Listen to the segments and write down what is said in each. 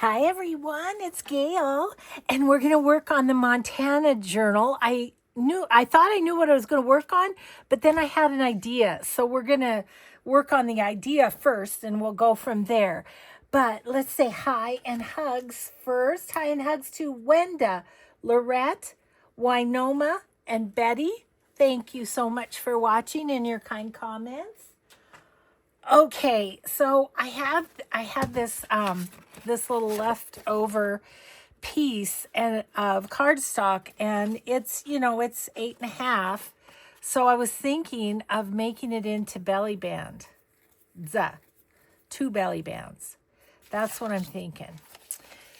Hi everyone, it's Gail, and we're going to work on the Montana journal. I thought I knew what I was going to work on, but then I had an idea. So we're going to work on the idea first and we'll go from there. But let's say hi and hugs first. Hi and hugs to Wenda, Lorette, Wynoma, and Betty. Thank you so much for watching and your kind comments. Okay, so I had this this little leftover piece of cardstock, and it's 8.5. So I was thinking of making it into belly band, 2 belly bands. That's what I'm thinking.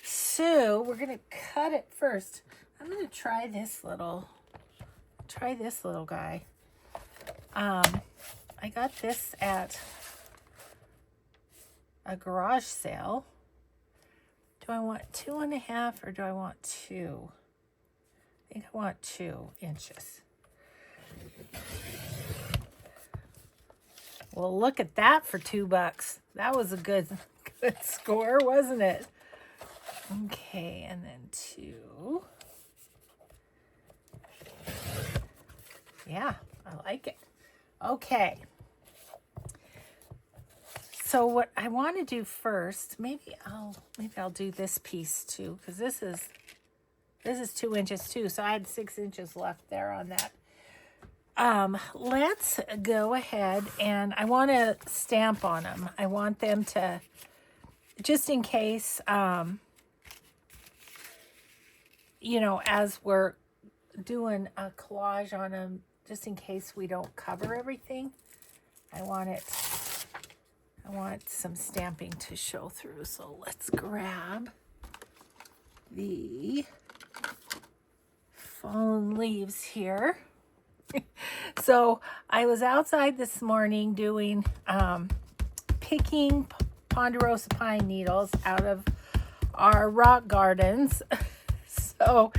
So we're gonna cut it first. I'm gonna try this little guy. I got this at a garage sale. Do I want 2.5 or do I want 2? I think I want 2 inches. Well, look at that for $2. That was a good score, wasn't it? Okay, and then 2. Yeah, I like it. Okay. So what I want to do first, maybe I'll do this piece too, because this is 2 inches too. So I had 6 inches left there on that. Let's go ahead, and I want to stamp on them. I want them to, just in case, as we're doing a collage on them, just in case we don't cover everything, I want some stamping to show through. So let's grab the fallen leaves here. So I was outside this morning doing picking ponderosa pine needles out of our rock gardens. So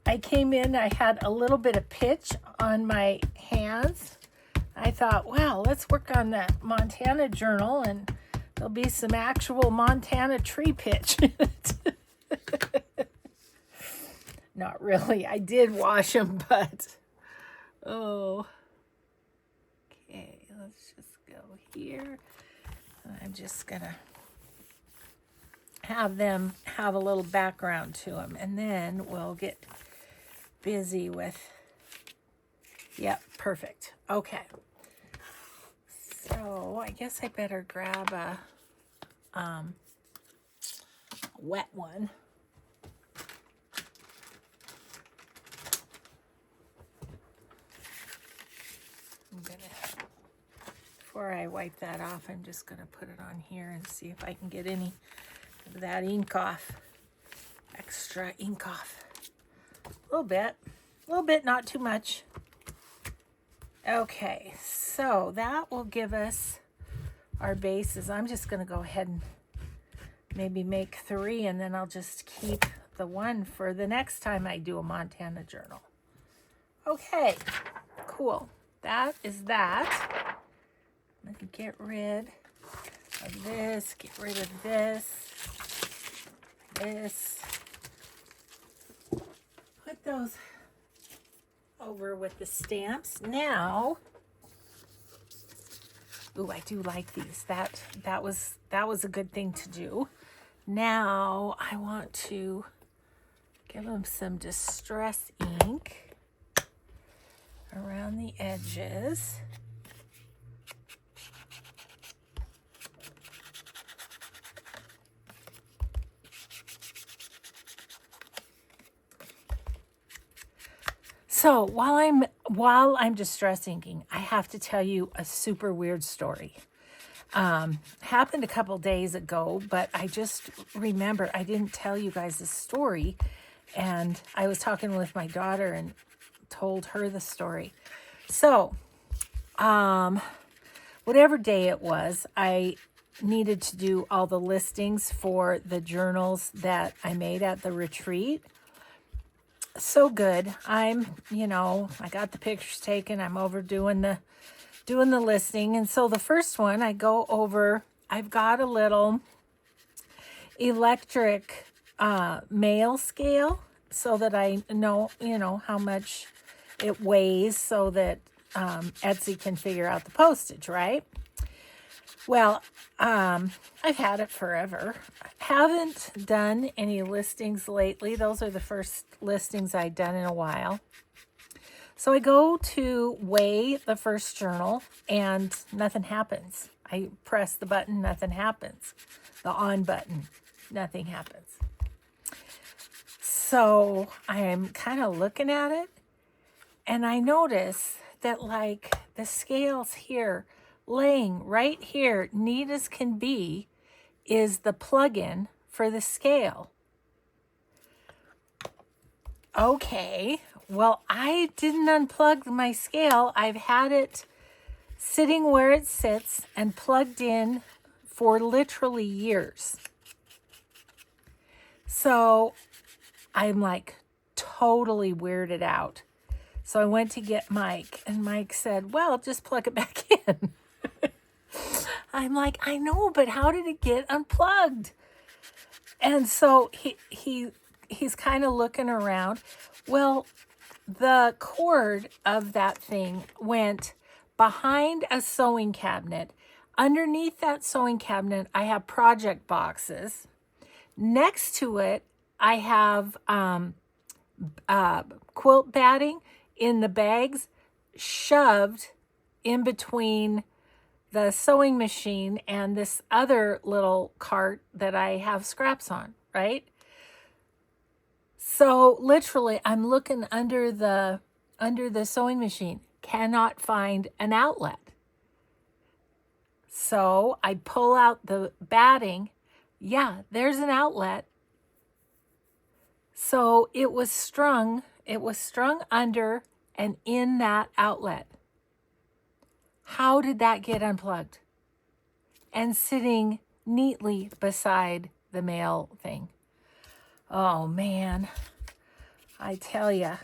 I came in, I had a little bit of pitch on my hands. I thought, wow, let's work on that Montana journal, and there'll be some actual Montana tree pitch in it. Not really. I did wash them, but oh. Okay, let's just go here. I'm just gonna have them have a little background to them, and then we'll get busy with, yep, perfect. Okay. So I guess I better grab a wet one. Before I wipe that off, I'm just gonna put it on here and see if I can get any of that ink off, extra ink off. A little bit, not too much. Okay, so that will give us our bases. I'm just going to go ahead and maybe make 3, and then I'll just keep the one for the next time I do a Montana journal. Okay, cool. That is that. I'm going to get rid of this, get rid of this, put those over with the stamps. Now, ooh, I do like these. That was a good thing to do. Now I want to give them some distress ink around the edges. So while I'm distress inking, I have to tell you a super weird story. Happened a couple days ago, but I just remember I didn't tell you guys the story, and I was talking with my daughter and told her the story. So, whatever day it was, I needed to do all the listings for the journals that I made at the retreat. So good. I got the pictures taken. I'm over doing the listing. And so the first one I go over, I've got a little electric mail scale so that I know, how much it weighs so that Etsy can figure out the postage, right? Well, I've had it forever. Haven't done any listings lately. Those are the first listings I've done in a while. So I go to weigh the first journal and nothing happens. I press the button, nothing happens. The on button, nothing happens. So I'm kind of looking at it and I notice that like the scales here, laying right here, neat as can be, is the plug-in for the scale. Okay, well, I didn't unplug my scale. I've had it sitting where it sits and plugged in for literally years. So I'm like totally weirded out. So I went to get Mike, and Mike said, well, just plug it back in. I'm like, I know, but how did it get unplugged? And so he's kind of looking around. Well, the cord of that thing went behind a sewing cabinet. Underneath that sewing cabinet, I have project boxes. Next to it, I have quilt batting in the bags shoved in between the sewing machine and this other little cart that I have scraps on, right? So literally I'm looking under the sewing machine, cannot find an outlet. So I pull out the batting. Yeah, there's an outlet. So it was strung under and in that outlet. How did that get unplugged? And sitting neatly beside the mail thing. Oh man, I tell ya.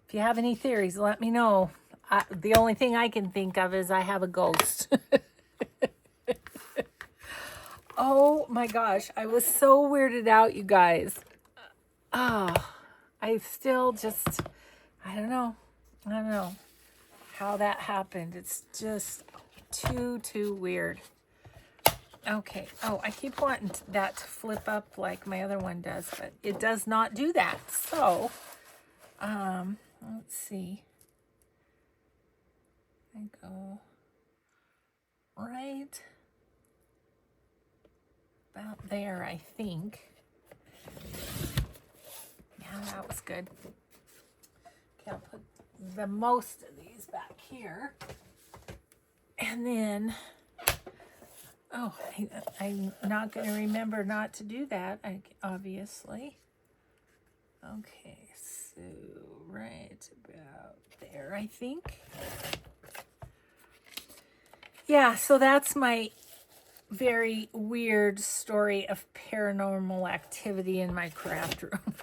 If you have any theories, let me know. The only thing I can think of is I have a ghost. Oh my gosh, I was so weirded out, you guys. Oh, I still just, I don't know how that happened. It's just too weird. Okay. Oh, I keep wanting that to flip up like my other one does, but it does not do that. So, let's see. I go right about there, I think. Yeah, that was good. Okay, I'll put the most of these back here. And then, oh, I'm not going to remember not to do that, obviously. Okay, so right about there, I think. Yeah, so that's my very weird story of paranormal activity in my craft room.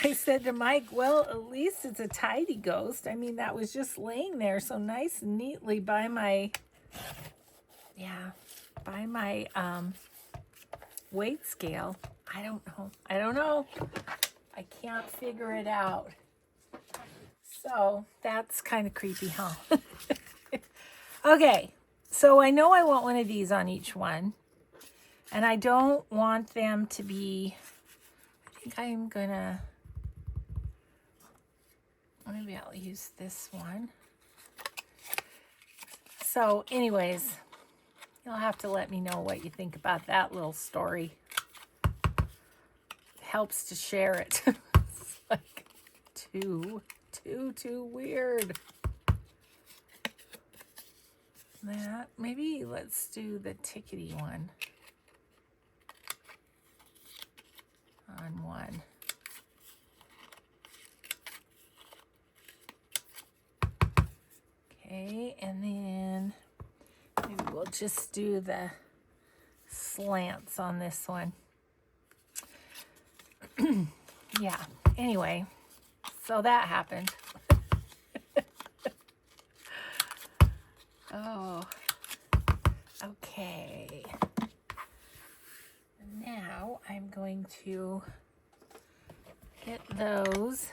I said to Mike, well, at least it's a tidy ghost. I mean, that was just laying there so nice and neatly by my, weight scale. I don't know. I can't figure it out. So that's kind of creepy, huh? Okay, so I know I want one of these on each one. And I don't want them to be, I think I'm gonna, maybe I'll use this one. So anyways, you'll have to let me know what you think about that little story. It helps to share it. It's like too weird. That, maybe let's do the tickety one on one. Okay, and then maybe we'll just do the slants on this one. Yeah, anyway, so that happened. Oh, Okay. Now I'm going to get those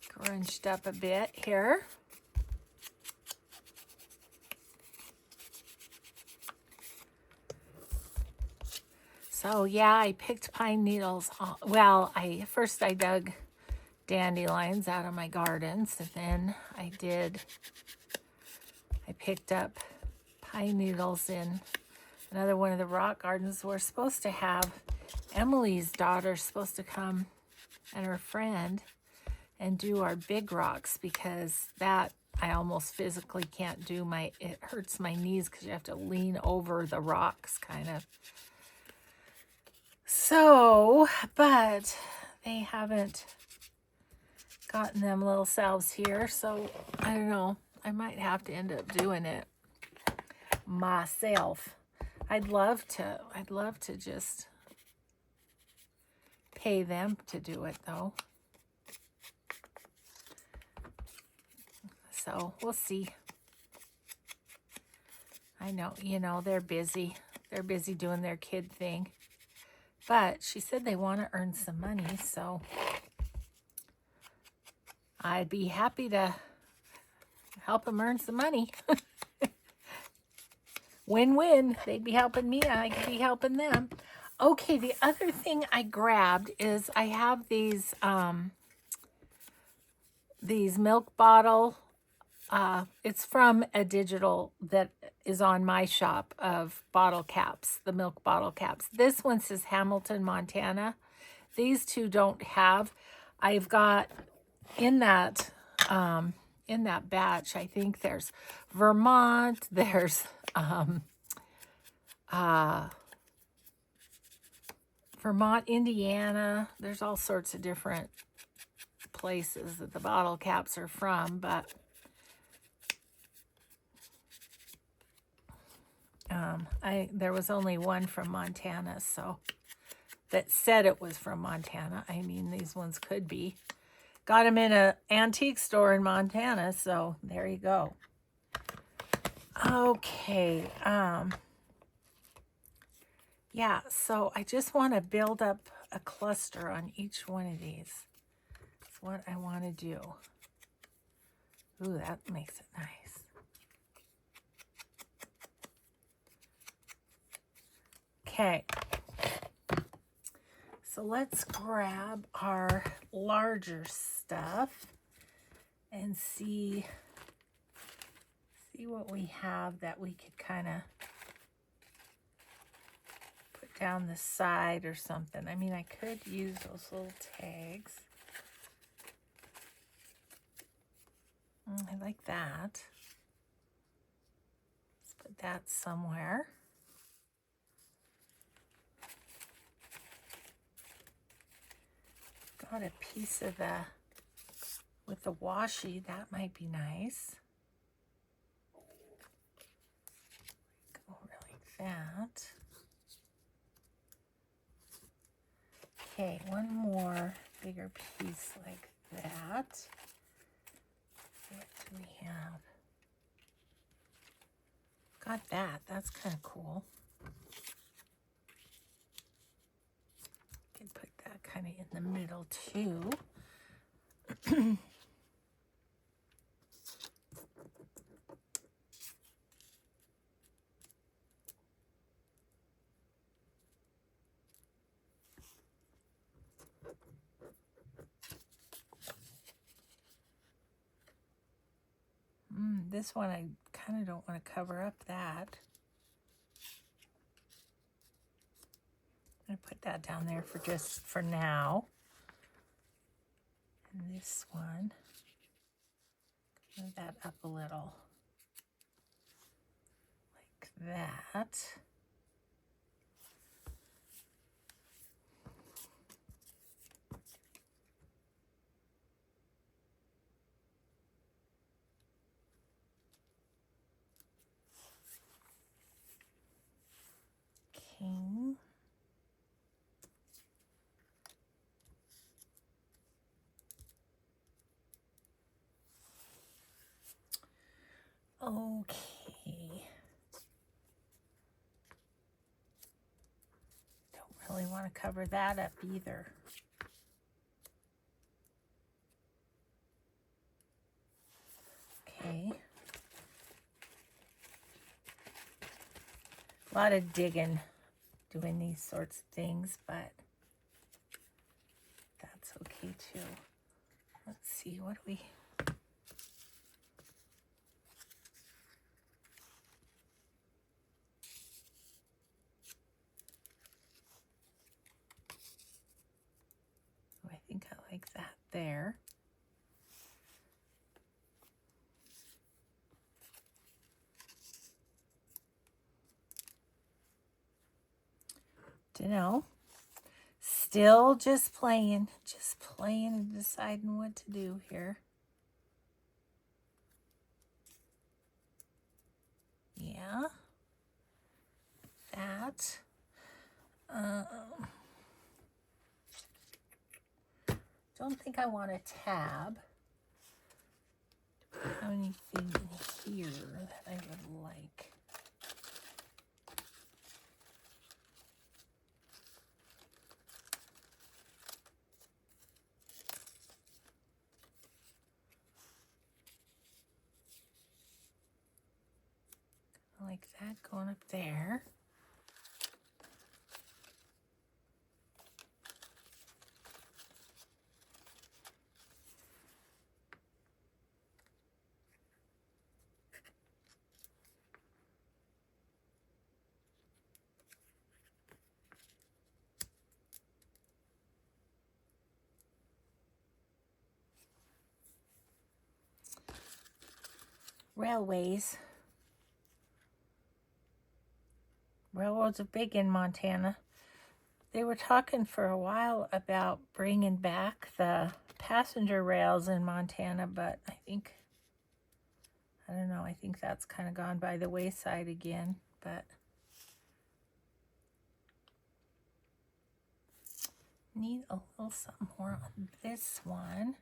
scrunched up a bit here. So yeah, I picked pine needles. Well, first I dug dandelions out of my gardens, and then I picked up pine needles in another one of the rock gardens. We're supposed to have Emily's daughter supposed to come and her friend and do our big rocks, because that I almost physically can't do. It hurts my knees because you have to lean over the rocks kind of. So, but they haven't gotten them little selves here, so I don't know. I might have to end up doing it myself. I'd love to just pay them to do it though. So we'll see. I know, they're busy. They're busy doing their kid thing. But she said they want to earn some money, so I'd be happy to help them earn some money. Win-win. They'd be helping me, I could be helping them. Okay, the other thing I grabbed is I have these milk bottle. It's from a digital that is on my shop of bottle caps, the milk bottle caps. This one says Hamilton, Montana. These two don't have. I've got in that batch, I think there's Vermont, there's Vermont, Indiana. There's all sorts of different places that the bottle caps are from, but there was only one from Montana, so that said it was from Montana. I mean, these ones could be. Got them in an antique store in Montana, so there you go. Okay, yeah, so I just want to build up a cluster on each one of these. That's what I want to do. Ooh, that makes it nice. Okay, so let's grab our larger stuff and see what we have that we could kind of put down the side or something. I mean, I could use those little tags. I like that. Let's put that somewhere. Got a piece of with the washi, that might be nice. Go over like that. Okay, one more bigger piece like that. What do we have? Got that. That's kind of cool. Can put that kind of in the middle too. This one, I kind of don't want to cover up that. I'm going to put that down there for now. And this one, move that up a little. Like that. King. Okay. Don't really want to cover that up either. Okay. A lot of digging doing these sorts of things, but that's okay too. Let's see, what do we... Oh, I think I like that there. Dunno. Still just playing and deciding what to do here. Yeah. That. Don't think I want a tab. Do I have anything in here that I would like? Like that going up there. Railways. Railroads are big in Montana. They were talking for a while about bringing back the passenger rails in Montana, but I don't know, I think that's kind of gone by the wayside again, but need a little something more on this one.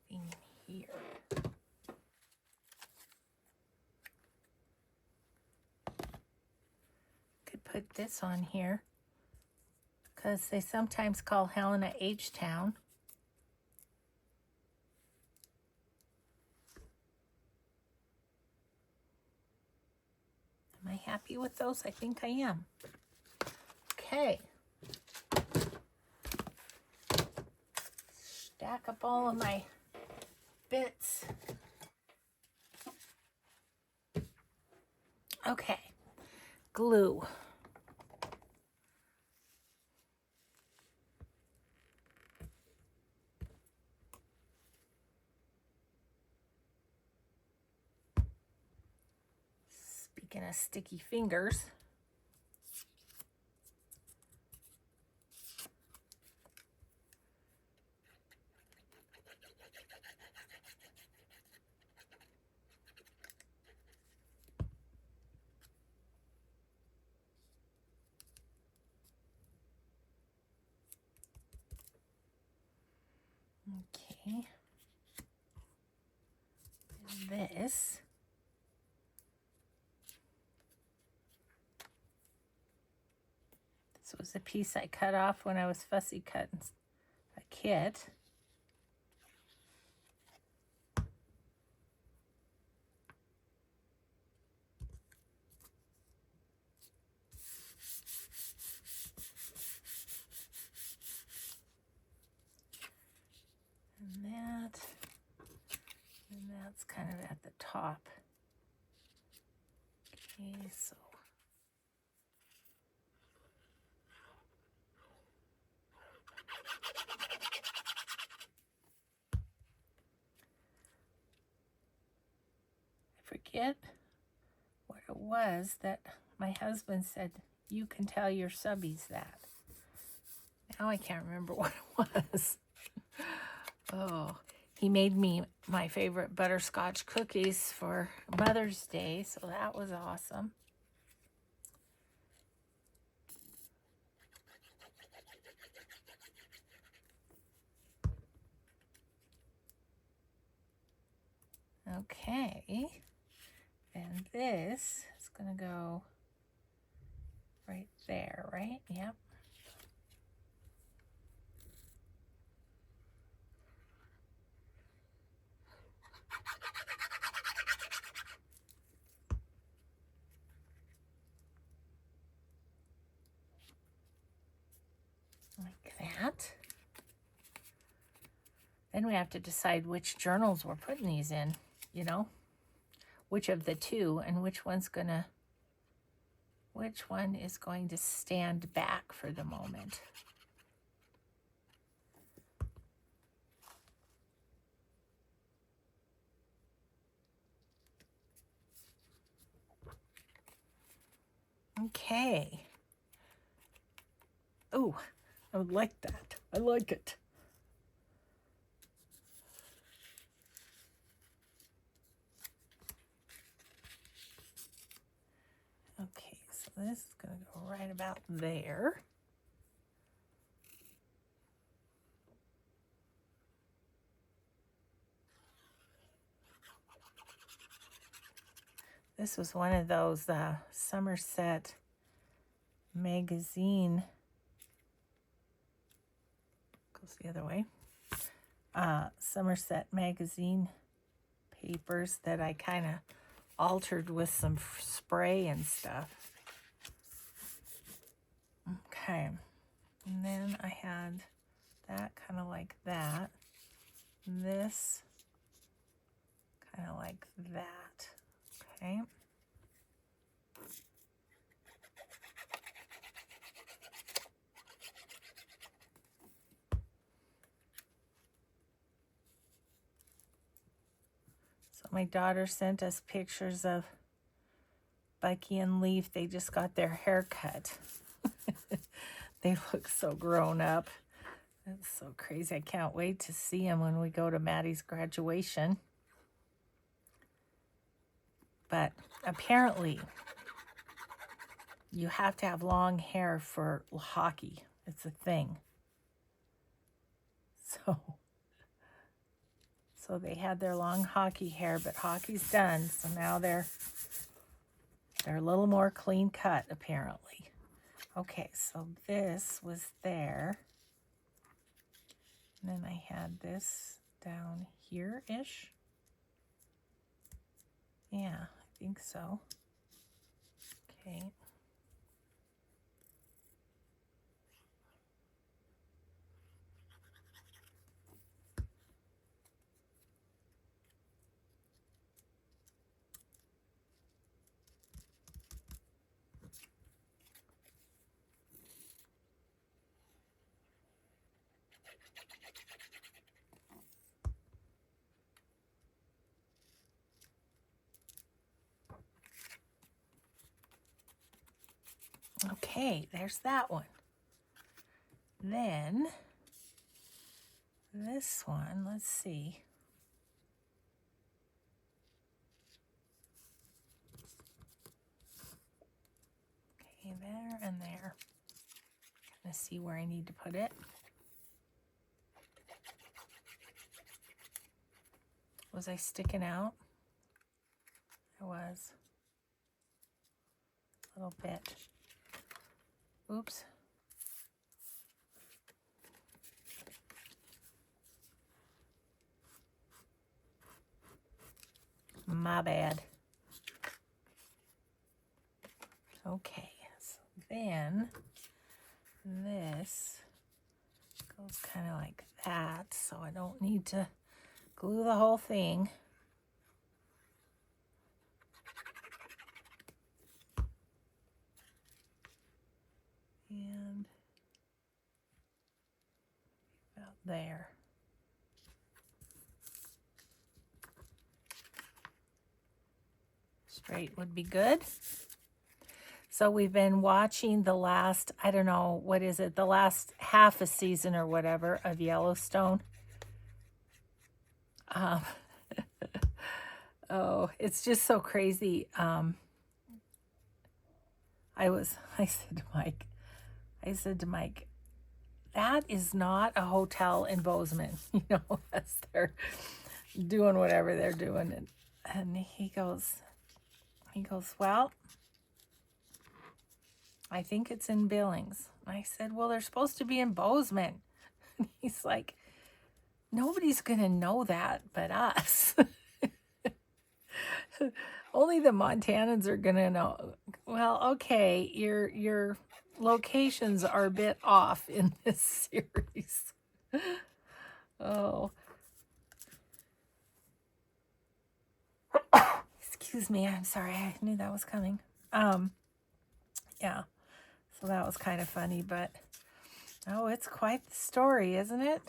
Anything here? Could put this on here because they sometimes call Helena H-Town. Am I happy with those? I think I am. Okay. Stack up all of my bits. Okay. Glue. Speaking of sticky fingers. Okay. This. This was a piece I cut off when I was fussy cutting a kit. And that's kind of at the top. Okay, so I forget what it was that my husband said you can tell your subbies that. Now I can't remember what it was. Oh, he made me my favorite butterscotch cookies for Mother's Day, so that was awesome. Okay, and this is going to go right there, right? Yep. Like that. Then we have to decide which journals we're putting these in, you know, which of the two, and which one is going to stand back for the moment. Okay. Oh, I would like that. I like it. Okay, so this is going to go right about there. This was one of those Somerset magazine, goes the other way, Somerset magazine papers that I kind of altered with some spray and stuff. Okay, and then I had that kind of like that, this kind of like that. Okay. So my daughter sent us pictures of Bucky and Leaf. They just got their hair cut. They look so grown up. That's so crazy. I can't wait to see them when we go to Maddie's graduation. But apparently, you have to have long hair for hockey. It's a thing. So they had their long hockey hair, but hockey's done. So now they're a little more clean cut, apparently. Okay, so this was there. And then I had this down here-ish. Yeah, I think so. Okay. Okay, there's that one. Then this one, let's see. Okay, there and there. Kind of see where I need to put it. Was I sticking out? I was. A little bit. Oops. My bad. Okay, so then this goes kind of like that, so I don't need to glue the whole thing. And about there. Straight would be good. So we've been watching the last, I don't know, what is it, the last half a season or whatever of Yellowstone. Oh, it's just so crazy. I said to Mike, that is not a hotel in Bozeman, as they're doing whatever they're doing. And he goes, well, I think it's in Billings. I said, well, they're supposed to be in Bozeman. And he's like, nobody's going to know that but us. Only the Montanans are going to know. Well, okay, your locations are a bit off in this series. Oh. Excuse me, I'm sorry. I knew that was coming. Yeah. So that was kind of funny, but oh, it's quite the story, isn't it?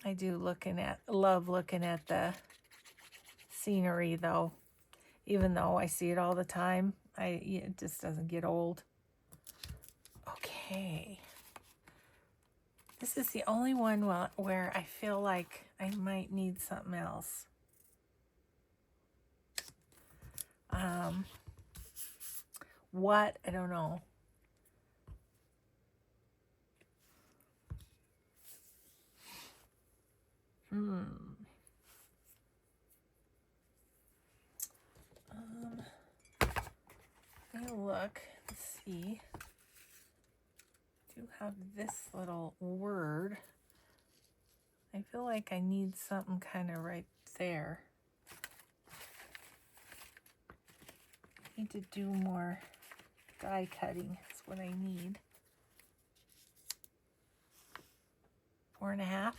I do love looking at the scenery though. Even though I see it all the time, it just doesn't get old. Okay. This is the only one where I feel like I might need something else. What? I don't know. Let me look and see. I do have this little word. I feel like I need something kind of right there. I need to do more die cutting. That's what I need. 4.5.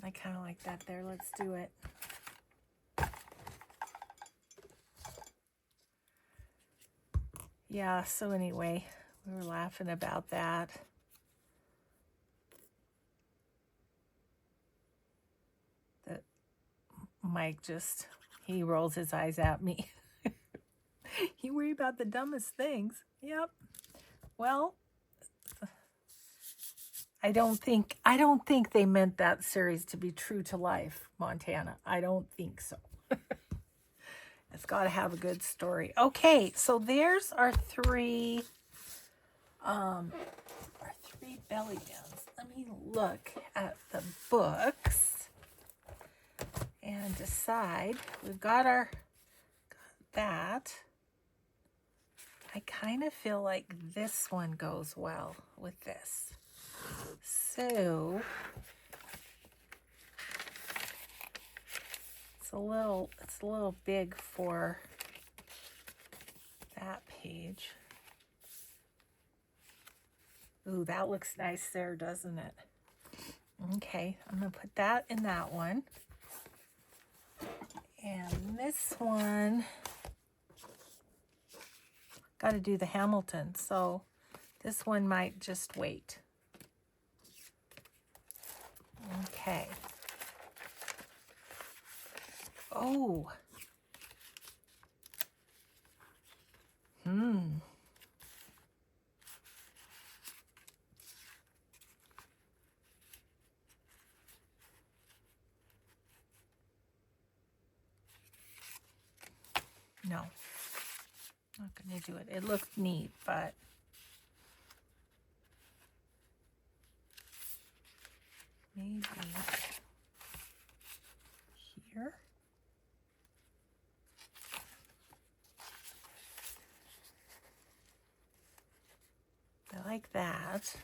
I kind of like that there. Let's do it. Yeah, so anyway, we were laughing about that. That Mike he rolls his eyes at me. You worry about the dumbest things. Yep. Well, I don't think they meant that series to be true to life, Montana. I don't think so. It's got to have a good story. Okay, so there's our three belly bands. Let me look at the books and decide. We've got that. I kind of feel like this one goes well with this. So it's a little big for that page. Ooh, that looks nice there, doesn't it? Okay, I'm gonna put that in that one. And this one, got to do the Hamilton, so this one might just wait. Okay. Oh. No. Not going to do it. It looked neat, but maybe here. I like that.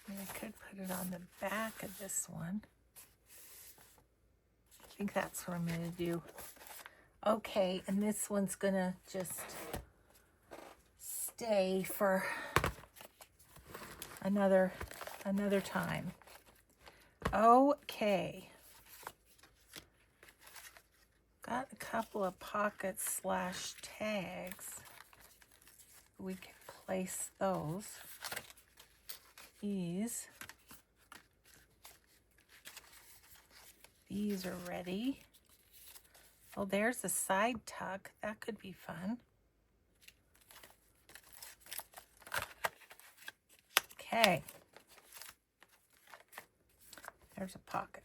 I could put it on the back of this one. I think that's what I'm going to do. Okay, and this one's going to just stay for another time. Okay. Got a couple of pockets / tags. We can place those. these are ready. Oh, there's a side tuck. That could be fun. Okay. There's a pocket.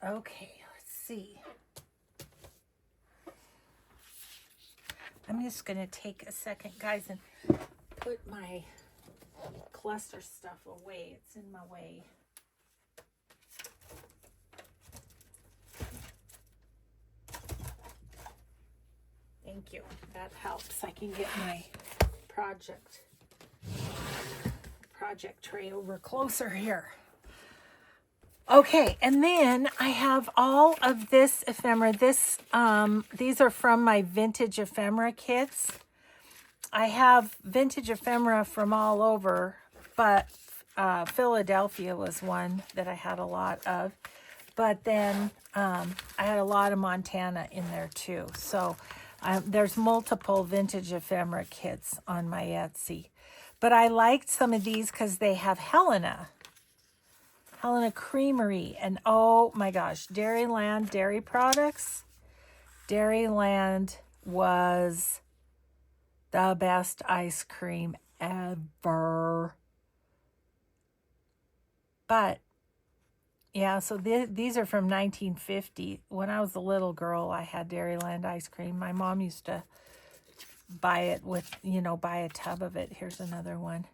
Okay, let's see. I'm just going to take a second, guys, and put my cluster stuff away. It's in my way. Thank you. That helps. I can get my project tray over closer here. Okay, and then I have all of this ephemera. These are from my vintage ephemera kits. I have vintage ephemera from all over, but Philadelphia was one that I had a lot of. But then I had a lot of Montana in there too. So there's multiple vintage ephemera kits on my Etsy. But I liked some of these because they have Helena Creamery. And oh my gosh, Dairyland dairy products. Dairyland was the best ice cream ever. But yeah, so these are from 1950. When I was a little girl, I had Dairyland ice cream. My mom used to buy it with, buy a tub of it. Here's another one.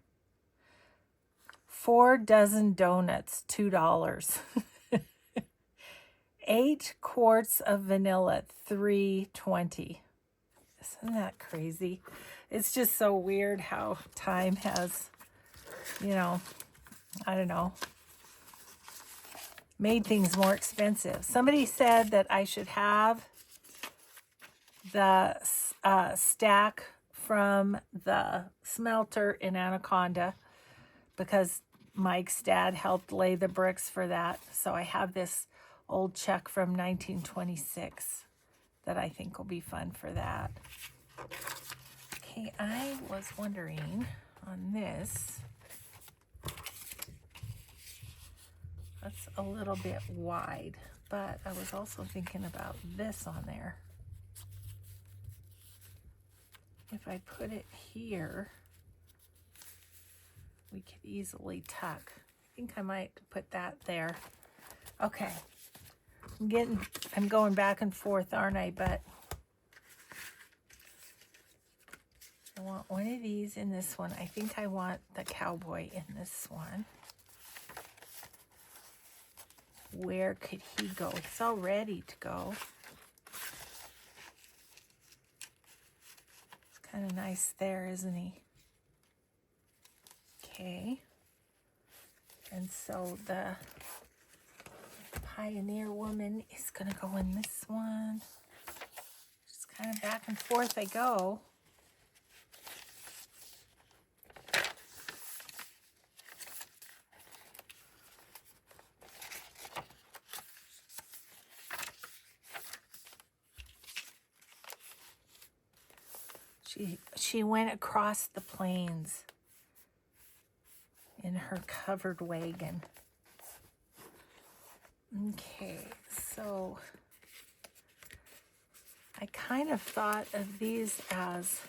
4 dozen donuts, $2. 8 quarts of vanilla, $3.20. Isn't that crazy? It's just so weird how time has, I don't know, made things more expensive. Somebody said that I should have the stack from the smelter in Anaconda because Mike's dad helped lay the bricks for that. So I have this old check from 1926 that I think will be fun for that. Okay, I was wondering on this. That's a little bit wide, but I was also thinking about this on there. If I put it here, we could easily tuck. I think I might put that there. Okay. I'm going back and forth, aren't I? But I want one of these in this one. I think I want the cowboy in this one. Where could he go? He's all ready to go. It's kind of nice there, isn't he? Okay. And so the Pioneer Woman is going to go in this one. Just kind of back and forth I go. She went across the plains in her covered wagon. Okay, so I kind of thought of these as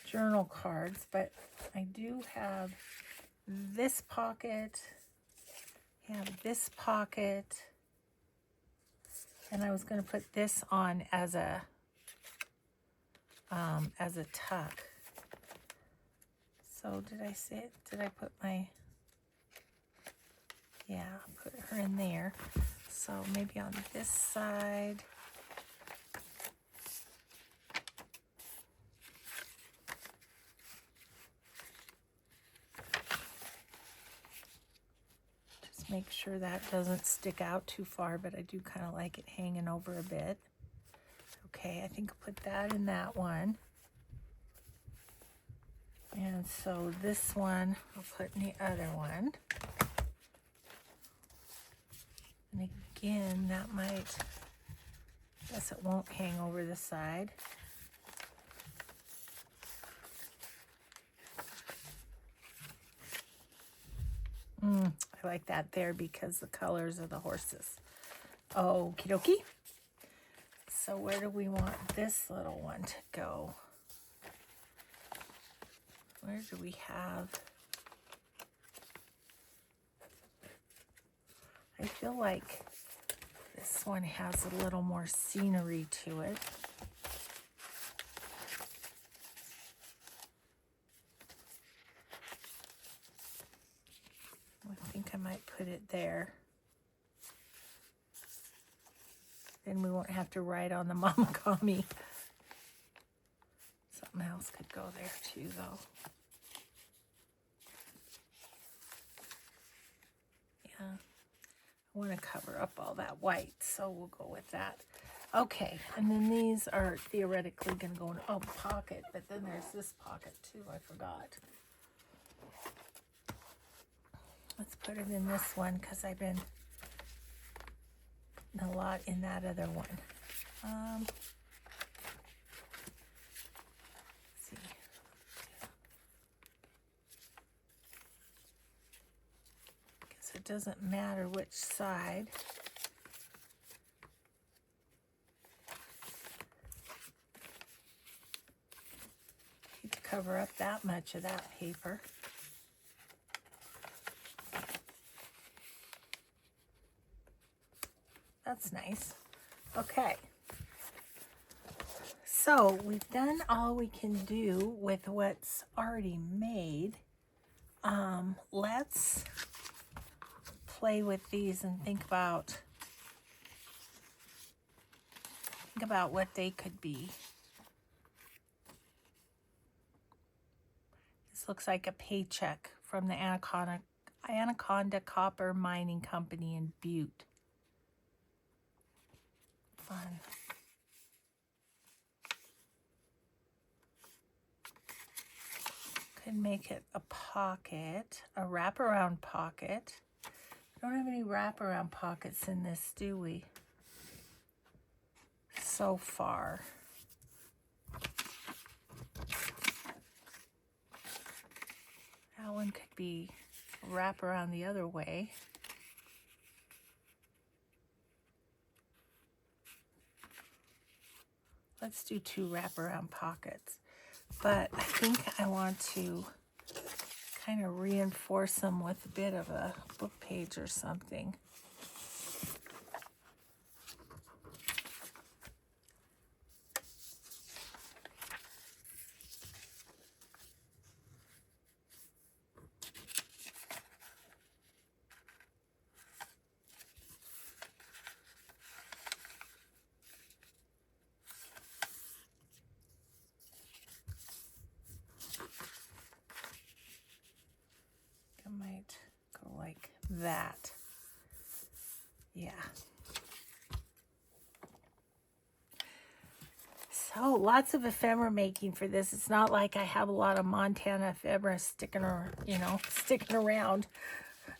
journal cards, but I do have this pocket, this pocket, and I was going to put this on as a tuck. So did I say it? Did I put my, yeah, put her in there. So maybe on this side. Just make sure that doesn't stick out too far, but I do kind of like it hanging over a bit. Okay, I think I'll put that in that one. And so this one, I'll put in the other one. And again, that might, I guess it won't hang over the side. I like that there because the colors of the horses. Okie dokie. So where do we want this little one to go? Where do we have? I feel like this one has a little more scenery to it. I think I might put it there. Then we won't have to write on the mamagami. Something else could go there too, though. Yeah, I want to cover up all that white, so we'll go with that. Okay, and then these are theoretically going to go in a pocket, but then there's this pocket too, I forgot. Let's put it in this one because I've been a lot in that other one. Let's see. Guess it doesn't matter which side. Need to cover up that much of that paper. That's nice. Okay. So we've done all we can do with what's already made. Let's play with these and think about what they could be. This looks like a paycheck from the Anaconda Copper Mining Company in Butte. Fun. Could make it a pocket, a wraparound pocket. We don't have any wraparound pockets in this, do we? So far. That one could be wrap around the other way. Let's do 2 wraparound pockets. But I think I want to kind of reinforce them with a bit of a book page or something. Might go like that. Yeah. So lots of ephemera making for this. It's not like I have a lot of Montana ephemera sticking around,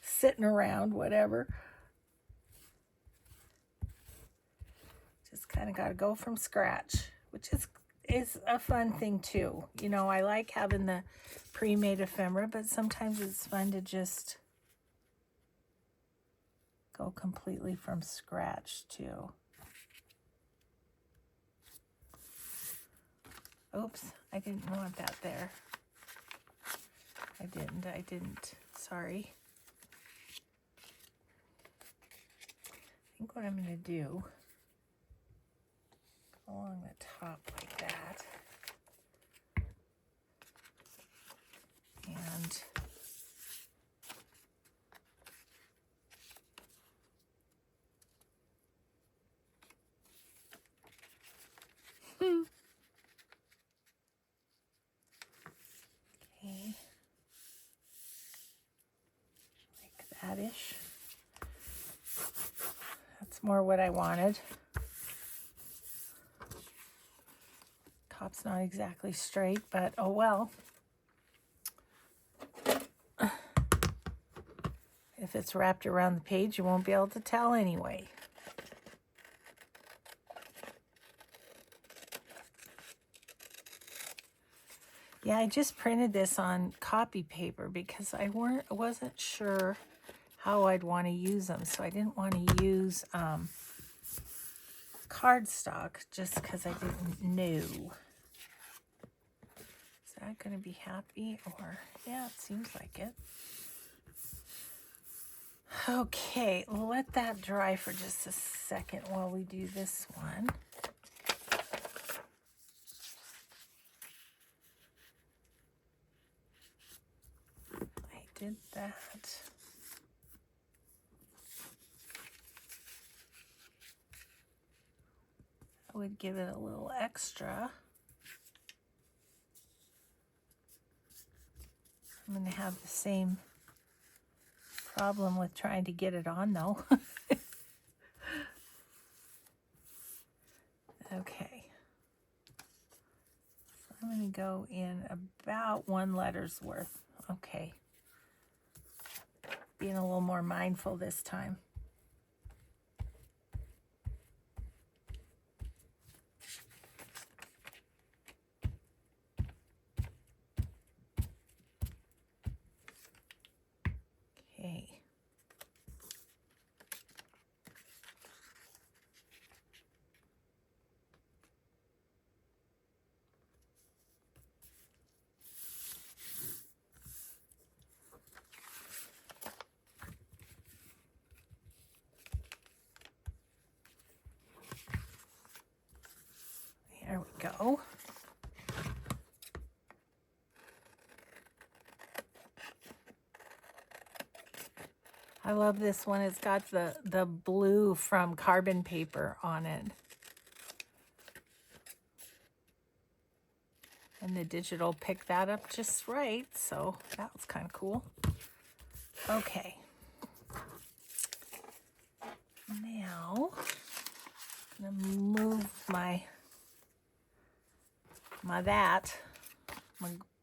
sitting around, whatever. Just kind of got to go from scratch, which is a fun thing too. You know, I like having the pre-made ephemera, but sometimes it's fun to just go completely from scratch too. Oops, I didn't want that there. I didn't. Sorry. I think what I'm going to do, go along the top like that. And okay, like that-ish. That's more what I wanted. Top's not exactly straight, but oh well. If it's wrapped around the page, you won't be able to tell anyway. Yeah, I just printed this on copy paper because I wasn't sure how I'd want to use them. So I didn't want to use cardstock just because I didn't know. Is that going to be happy? Or, yeah, it seems like it. Okay, we'll let that dry for just a second while we do this one. I did that. I would give it a little extra. I'm going to have the same problem with trying to get it on though. Okay. So I'm going to go in about 1 letter's worth. Okay. Being a little more mindful this time. Okay. There we go. I love this one. It's got the blue from carbon paper on it. And the digital picked that up just right, so that was kind of cool. Okay. Now, I'm gonna move my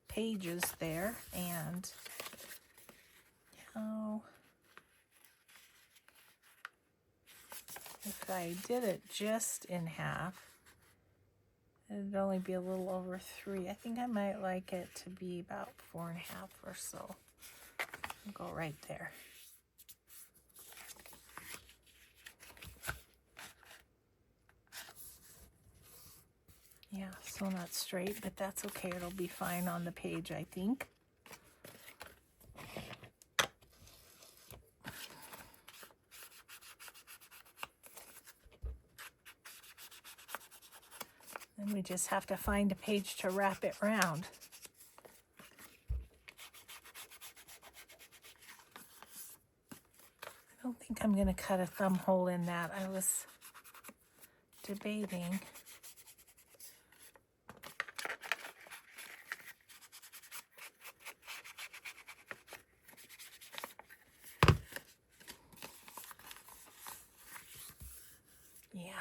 pages there, and now if I did it just in half, it'd only be a little over 3. I think I might like it to be about 4.5 or so. I'll go right there. Yeah, still not straight, but that's okay. It'll be fine on the page, I think. Then we just have to find a page to wrap it round. I don't think I'm going to cut a thumb hole in that. I was debating. Yeah.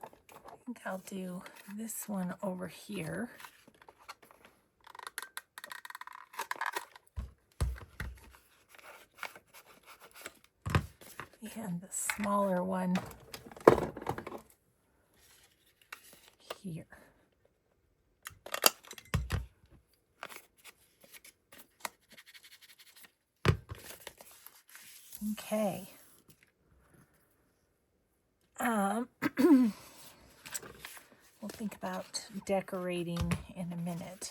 I think I'll do this one over here. And the smaller one here. Okay. We'll think about decorating in a minute.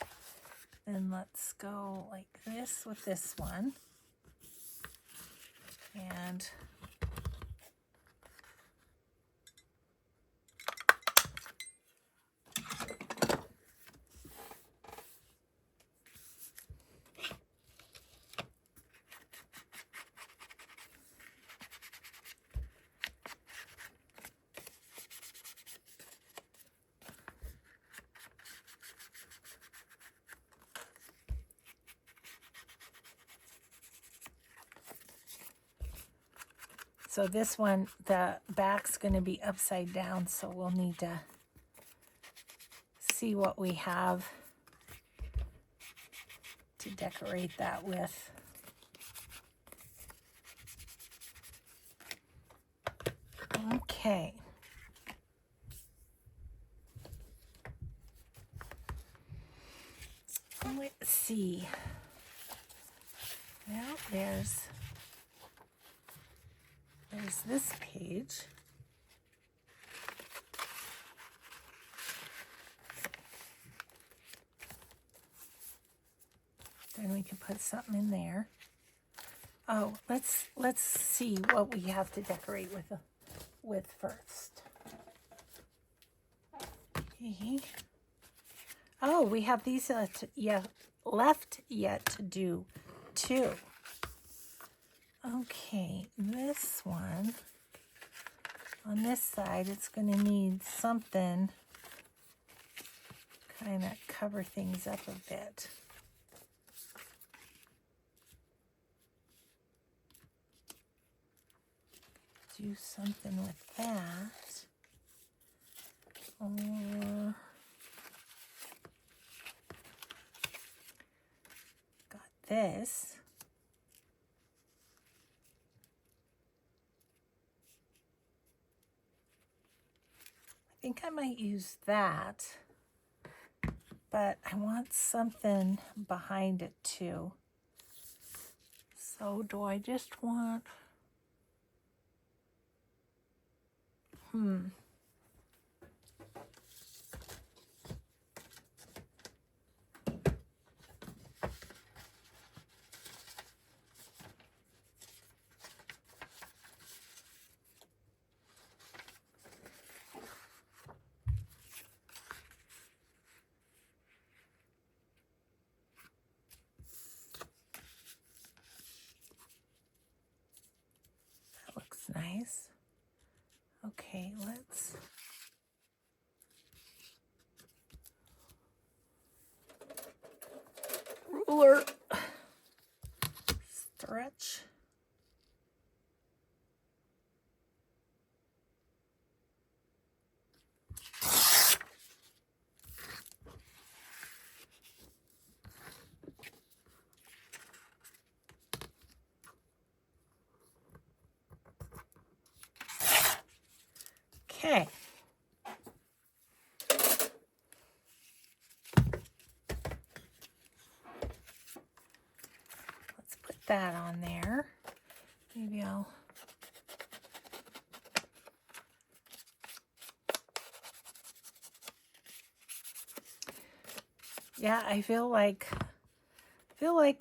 Then let's go like this with this one. And so this one, the back's going to be upside down, so we'll need to see what we have to decorate that with. Okay. Let's see. Well, there's this page. Then we can put something in there. Oh, let's see what we have to decorate with first. Okay. Oh, we have these left yet to do too. Okay, this one on this side, it's going to need something kind of cover things up a bit. Do something with that. Or got this. I think I might use that, but I want something behind it too. So do I just want, that looks nice. Okay, let's ruler, stretch. Okay. Let's put that on there. Maybe I'll yeah, I feel like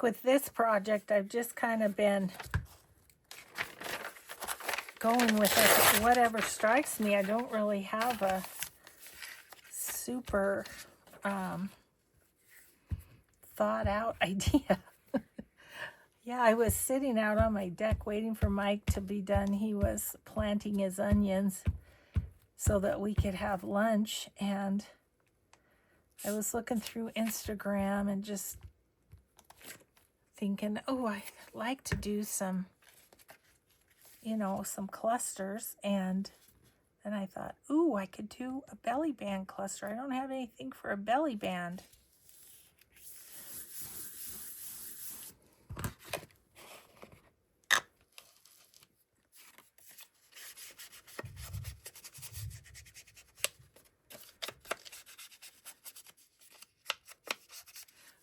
with this project I've just kind of been going with it, whatever strikes me. I don't really have a super thought out idea. Yeah, I was sitting out on my deck waiting for Mike to be done. He was planting his onions so that we could have lunch, and I was looking through Instagram and just thinking, oh, I'd like to do some, some clusters. And then I thought, ooh, I could do a belly band cluster. I don't have anything for a belly band.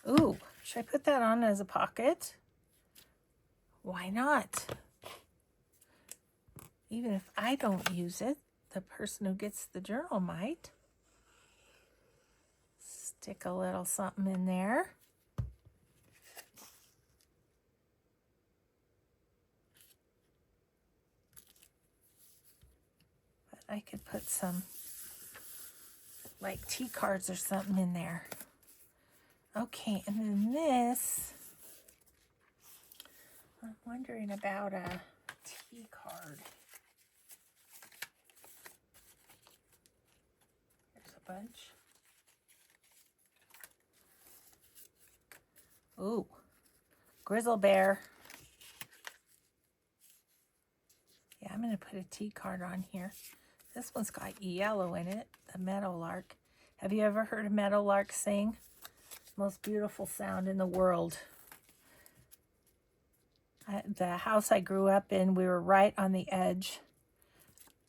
Ooh, should I put that on as a pocket? Why not? Even if I don't use it, the person who gets the journal might. Stick a little something in there. But I could put some like tea cards or something in there. Okay, and then this, I'm wondering about a tea card. Here's a bunch. Ooh, grizzle bear. Yeah, I'm going to put a tea card on here. This one's got yellow in it, the meadowlark. Have you ever heard a meadowlark sing? Most beautiful sound in the world. The house I grew up in, we were right on the edge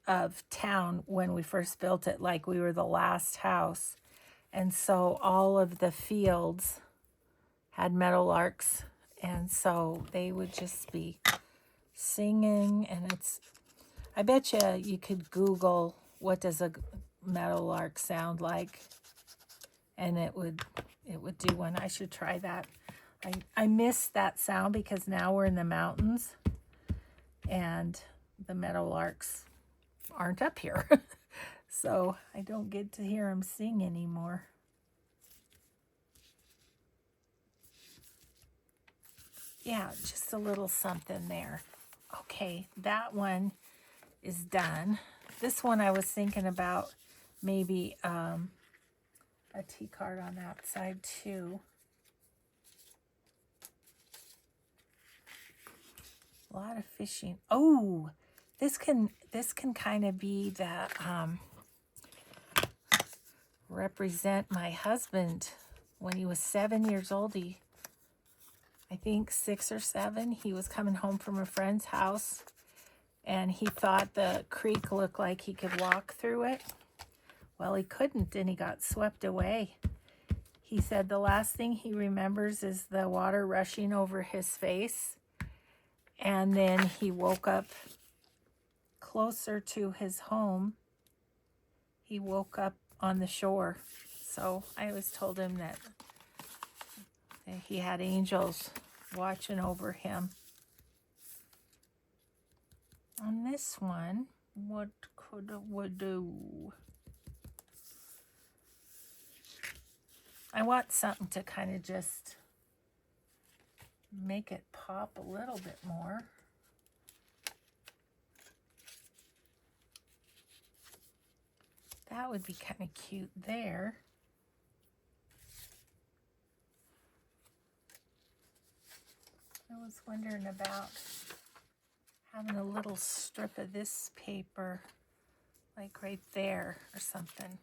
of town when we first built it, like we were the last house. And so all of the fields had meadowlarks And so they would just be singing, and I bet you could Google what does a meadowlark sound like, and it would do one. I should try that. I miss that sound because now we're in the mountains and the meadowlarks aren't up here. So I don't get to hear them sing anymore. Yeah, just a little something there. Okay, that one is done. This one I was thinking about maybe a T-card on that side too. A lot of fishing. Oh, this can kind of be the represent my husband when he was 7 years old. I think 6 or 7. He was coming home from a friend's house, and he thought the creek looked like he could walk through it. Well, he couldn't, and he got swept away. He said the last thing he remembers is the water rushing over his face. And then he woke up closer to his home. He woke up on the shore. So I always told him that he had angels watching over him. On this one, what could we do? I want something to kind of just make it pop a little bit more. That would be kind of cute there. I was wondering about having a little strip of this paper, like right there or something.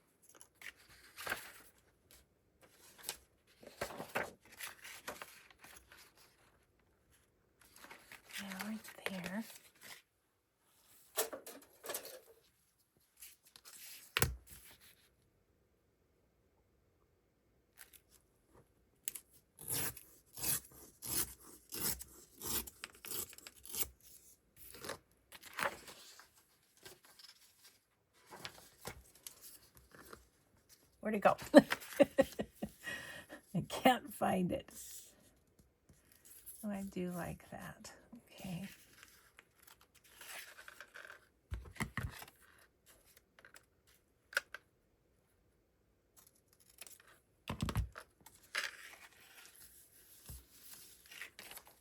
Yeah, right there. Where'd it go? I can't find it. Oh, I do like that. Okay.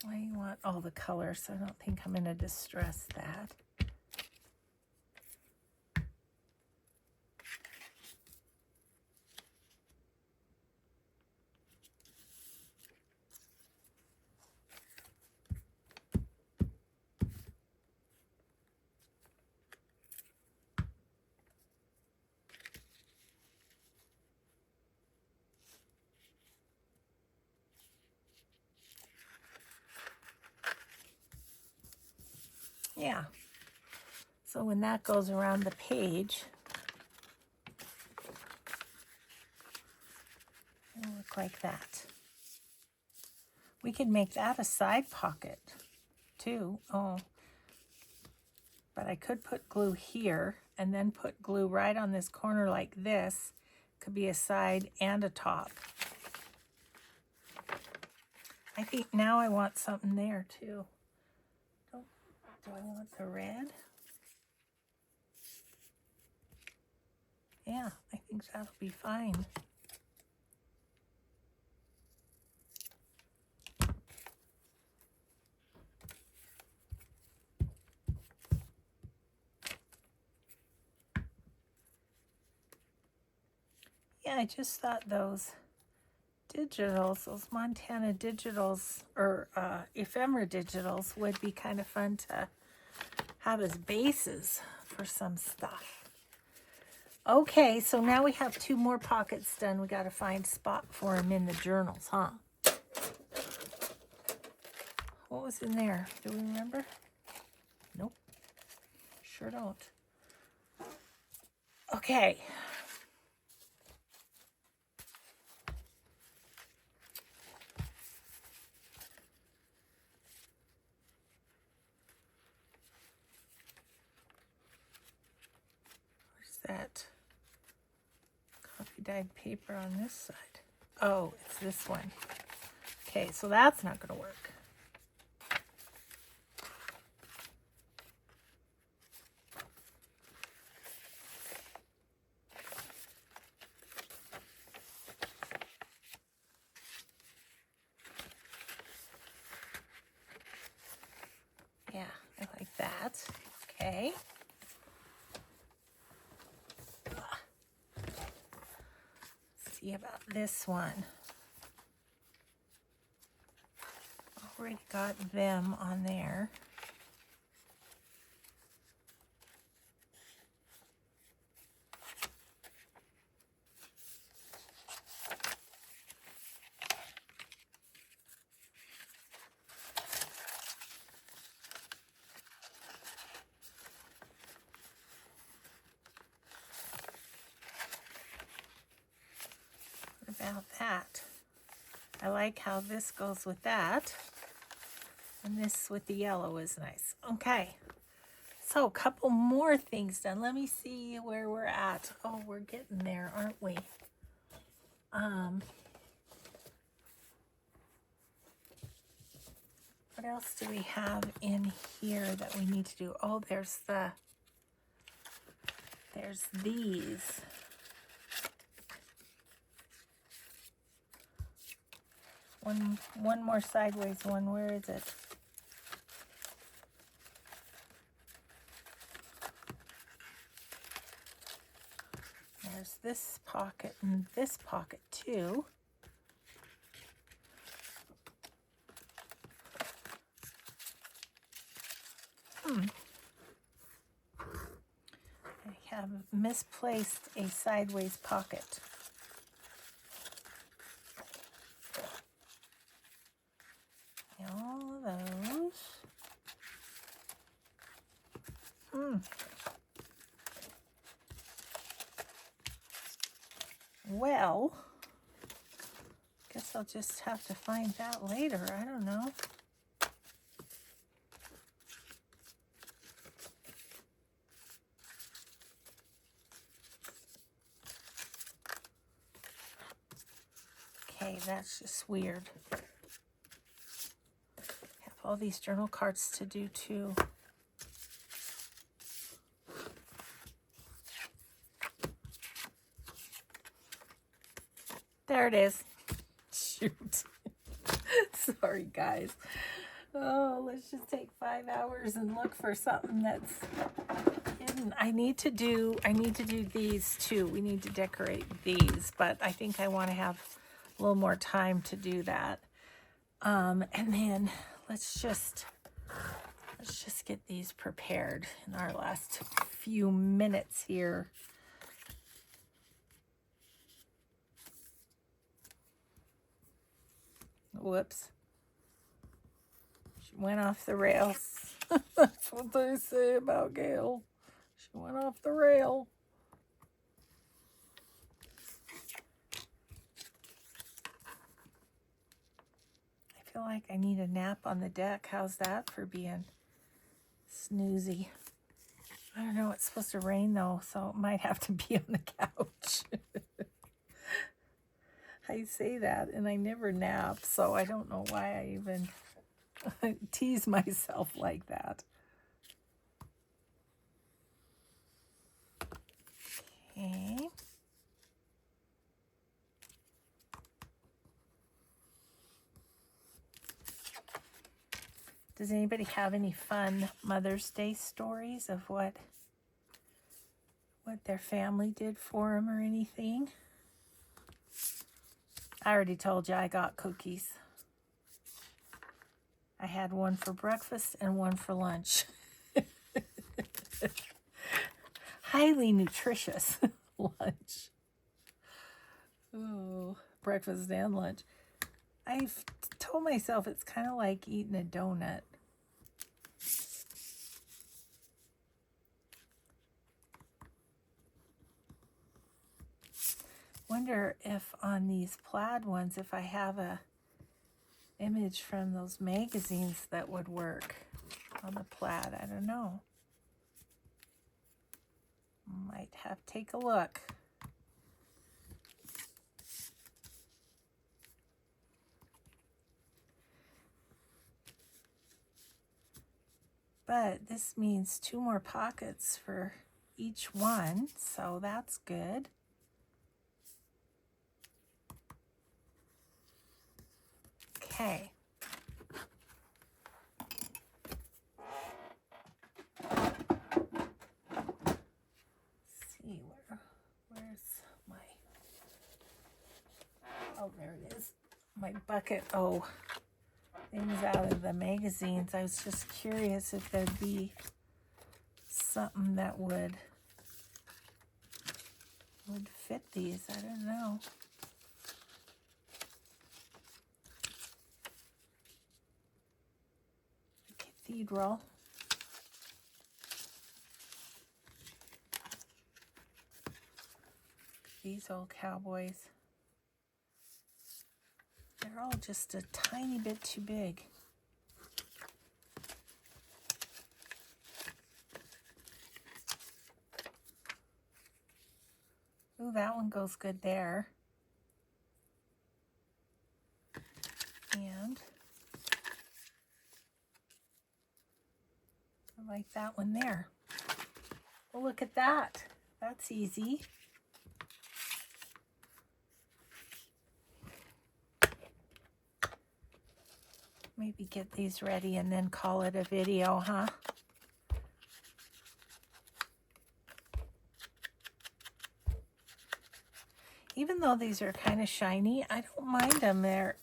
I want all the colors, so I don't think I'm going to distress that. Yeah. So when that goes around the page, it'll look like that. We could make that a side pocket too. Oh, but I could put glue here and then put glue right on this corner like this. Could be a side and a top. I think now I want something there too. Do I want the red? Yeah, I think that'll be fine. Yeah, I just thought those digitals, those Montana digitals, or ephemera digitals would be kind of fun to have as bases for some stuff. Okay, so now we have 2 more pockets done. We got to find a spot for them in the journals, huh? What was in there? Do we remember? Nope. Sure don't. Okay. that coffee dyed paper on this side? Oh, it's this one. Okay, so that's not going to work. Yeah, I like that. Okay. Let's see about this one. Already got them on there. What about that? I like how this goes with that. And this with the yellow is nice. Okay. So a couple more things done. Let me see where we're at. Oh, we're getting there, aren't we? What else do we have in here that we need to do? Oh, there's these. One more sideways one. Where is it? There's this pocket and this pocket too. I have misplaced a sideways pocket. All of those. Well, guess I'll just have to find that later. I don't know. Okay, that's just weird. Have all these journal cards to do too. There it is. Shoot. Sorry, guys. Oh, let's just take 5 hours and look for something that's hidden. I need to do these too. We need to decorate these, but I think I want to have a little more time to do that. And then let's just get these prepared in our last few minutes here. Whoops. She went off the rails. That's what they say about Gail. She went off the rail. I feel like I need a nap on the deck. How's that for being snoozy? I don't know. It's supposed to rain though, so it might have to be on the couch. I say that and I never nap, so I don't know why I even tease myself like that. Okay. Does anybody have any fun Mother's Day stories of what their family did for them or anything? I already told you I got cookies. I had one for breakfast and one for lunch. Highly nutritious lunch. Oh, breakfast and lunch. I've told myself it's kind of like eating a donut. Wonder if on these plaid ones, if I have a image from those magazines that would work on the plaid. I don't know. Might have to take a look. But this means 2 more pockets for each one, so that's good. Okay. See where's my, oh, there it is, my bucket. Oh, things out of the magazines. I was just curious if there'd be something that would fit these. I don't know. Cathedral. These old cowboys. They're all just a tiny bit too big. Ooh, that one goes good there. And I like that one there. Well, look at that. That's easy. Maybe get these ready and then call it a video, huh? Even though these are kind of shiny, I don't mind them. They're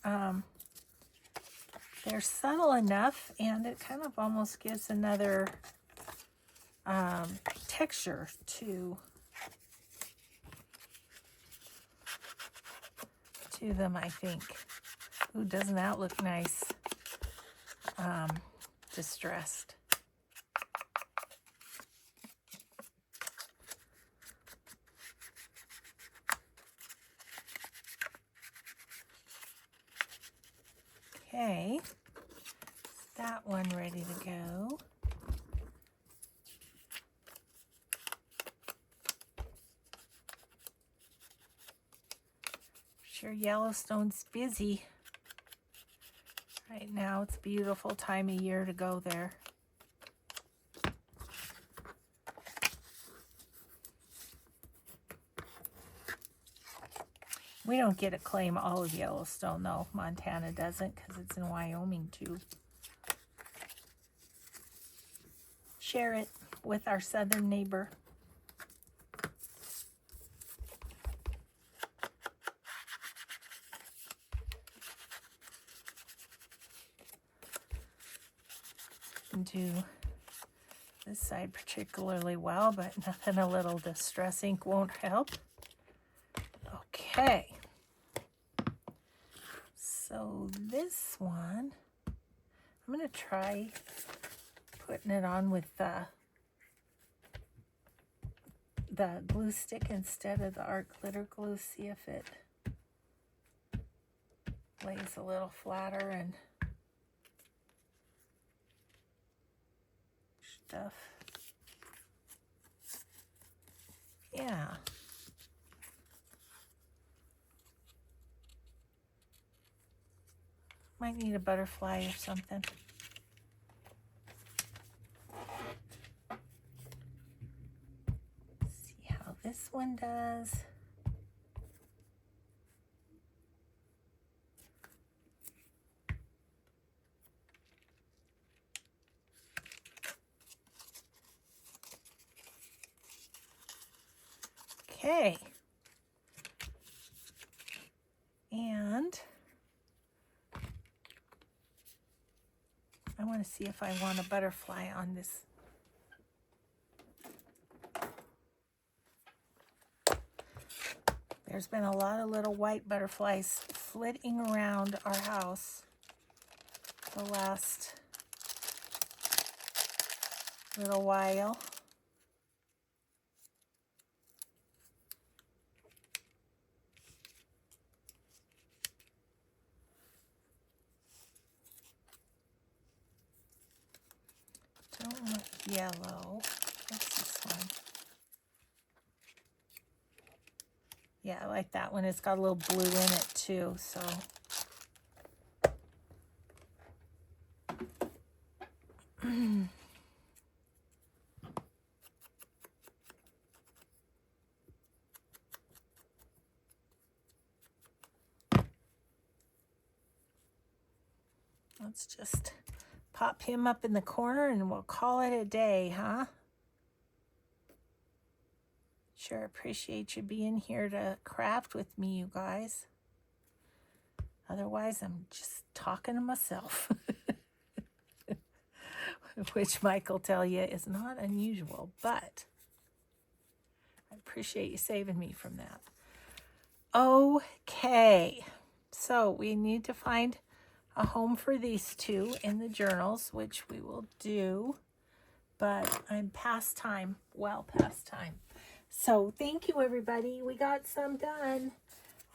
subtle enough, and it kind of almost gives another texture to them, I think. Ooh, doesn't that look nice? Distressed. Okay, that one ready to go. Sure, Yellowstone's busy right now. It's a beautiful time of year to go there. We don't get to claim all of Yellowstone, though. Montana doesn't, because it's in Wyoming, too. Share it with our southern neighbor. Do this side particularly well, but nothing a little Distress ink won't help. Okay, so this one, I'm going to try putting it on with the glue stick instead of the art glitter glue. See if it lays a little flatter and stuff. Yeah. Might need a butterfly or something. See how this one does. Okay. And I want to see if I want a butterfly on this. There's been a lot of little white butterflies flitting around our house the last little while. Don't want yellow. What's this one? Yeah, I like that one. It's got a little blue in it too, so. Let's just pop him up in the corner and we'll call it a day, huh? Sure appreciate you being here to craft with me, you guys. Otherwise, I'm just talking to myself. Which Mike will tell you is not unusual, but I appreciate you saving me from that. Okay, so we need to find a home for these two in the journals, which we will do, but I'm past time, well past time. So thank you, everybody. We got some done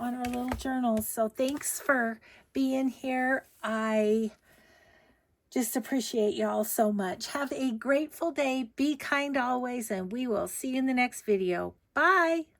on our little journals. So thanks for being here. I just appreciate y'all so much. Have a grateful day. Be kind always, and we will see you in the next video. Bye.